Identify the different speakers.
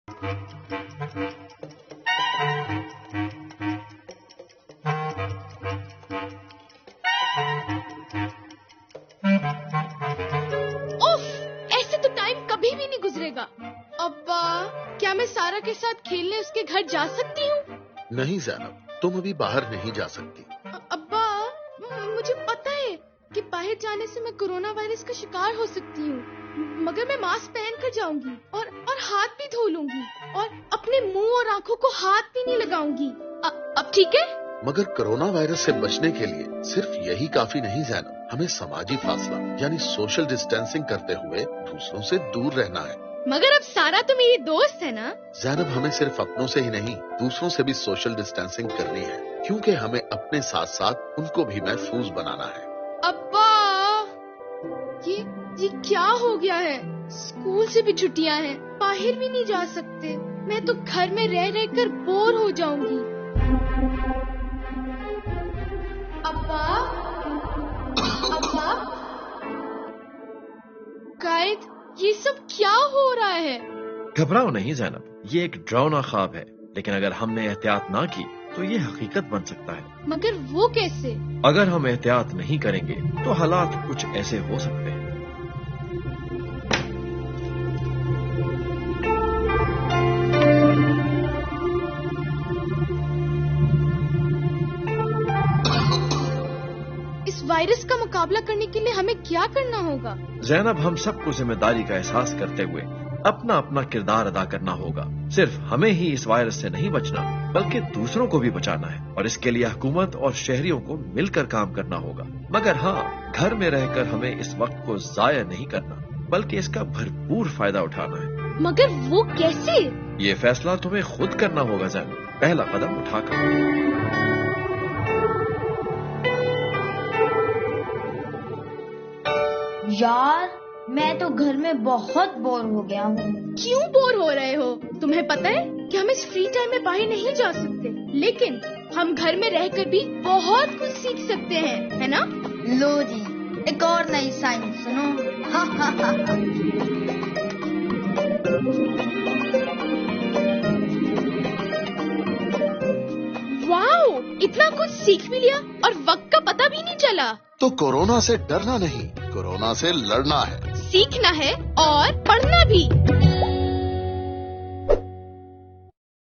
Speaker 1: ایسے تو ٹائم کبھی بھی نہیں گزرے گا. ابا کیا میں سارا کے ساتھ کھیلنے اس کے گھر جا سکتی ہوں؟
Speaker 2: نہیں زینب، تم ابھی باہر نہیں جا سکتی.
Speaker 1: ابا مجھے پتا ہے کہ باہر جانے سے میں کورونا وائرس کا شکار ہو سکتی ہوں، مگر میں ماسک پہن کر جاؤں گی اور ہاتھ بھی دھو لوں گی اور اپنے منہ اور آنکھوں کو ہاتھ بھی نہیں لگاؤں گی. اب ٹھیک ہے؟
Speaker 2: مگر کورونا وائرس سے بچنے کے لیے صرف یہی کافی نہیں زینب، ہمیں سماجی فاصلہ یعنی سوشل ڈسٹینسنگ کرتے ہوئے دوسروں سے دور رہنا ہے.
Speaker 1: مگر اب سارا تو میری دوست ہے نا.
Speaker 2: زینب، ہمیں صرف اپنوں سے ہی نہیں دوسروں سے بھی سوشل ڈسٹینسنگ کرنی ہے، کیونکہ ہمیں اپنے ساتھ ساتھ ان کو بھی محفوظ بنانا ہے.
Speaker 1: ابا یہ کیا ہو گیا ہے؟ اسکول سے بھی چھٹیاں ہیں، باہر بھی نہیں جا سکتے. میں تو گھر میں رہ کر بور ہو جاؤں گی. ابا قائد، یہ سب کیا ہو رہا ہے؟
Speaker 3: گھبراؤ نہیں زینب، یہ ایک ڈراؤنا خواب ہے، لیکن اگر ہم نے احتیاط نہ کی تو یہ حقیقت بن سکتا ہے.
Speaker 1: مگر وہ کیسے؟
Speaker 3: اگر ہم احتیاط نہیں کریں گے تو حالات کچھ ایسے ہو سکتے ہیں.
Speaker 1: اس وائرس کا مقابلہ کرنے کے لیے ہمیں کیا کرنا ہوگا؟
Speaker 3: زینب، ہم سب کو ذمہ داری کا احساس کرتے ہوئے اپنا اپنا کردار ادا کرنا ہوگا. صرف ہمیں ہی اس وائرس سے نہیں بچنا بلکہ دوسروں کو بھی بچانا ہے، اور اس کے لیے حکومت اور شہریوں کو مل کر کام کرنا ہوگا. مگر ہاں، گھر میں رہ کر ہمیں اس وقت کو ضائع نہیں کرنا بلکہ اس کا بھرپور فائدہ اٹھانا ہے.
Speaker 1: مگر وہ کیسے؟
Speaker 3: یہ فیصلہ تمہیں خود کرنا ہوگا زینب، پہلا قدم اٹھا کر.
Speaker 4: یار میں تو گھر میں بہت بور ہو گیا ہوں.
Speaker 1: کیوں بور ہو رہے ہو؟ تمہیں پتہ ہے کہ ہم اس فری ٹائم میں باہر نہیں جا سکتے، لیکن ہم گھر میں رہ کر بھی بہت کچھ سیکھ سکتے ہیں، ہے نا؟
Speaker 4: لو جی، ایک اور نئی سائنس سنو.
Speaker 1: واو، اتنا کچھ سیکھ بھی لیا اور وقت کا پتہ بھی نہیں چلا.
Speaker 2: تو کورونا سے ڈرنا نہیں، کورونا سے لڑنا ہے.
Speaker 1: سیکھنا ہے اور پڑھنا بھی.